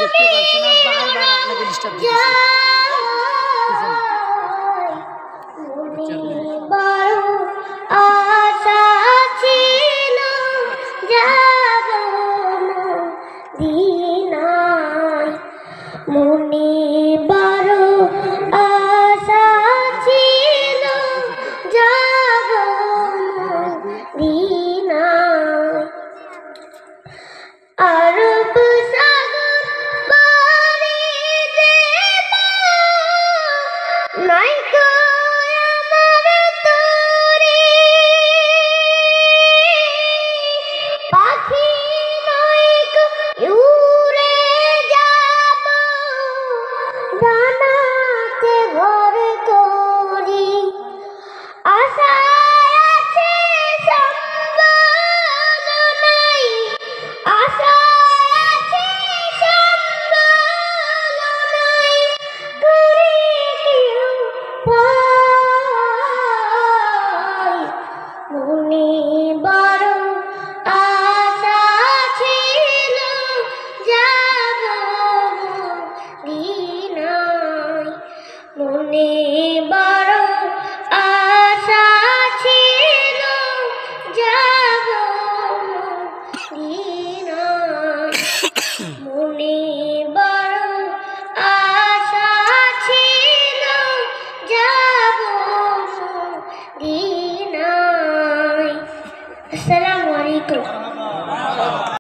দেখতে পাচ্ছেন না, বারবার আপনাকে ডিস্টার্ব দিচ্ছে। মনে বড় আশা ছিল যাব মদিনায় আরব সাগর পাড়ি দেব নাই গো আমার তরি পাখি নয় গো উড়ে যাব ডানাতে ভর করি আশা আছে সম্বল নাই আশা আছে সম্বল নাই করে কেউ পাই মনে বড় আশা ছিল যাব মদিনায় মনে বড় আশা ছিল যাব মদিনায় মনে বড় আশা ছিল যাব মদিনায়। আসসালামু আলাইকুম।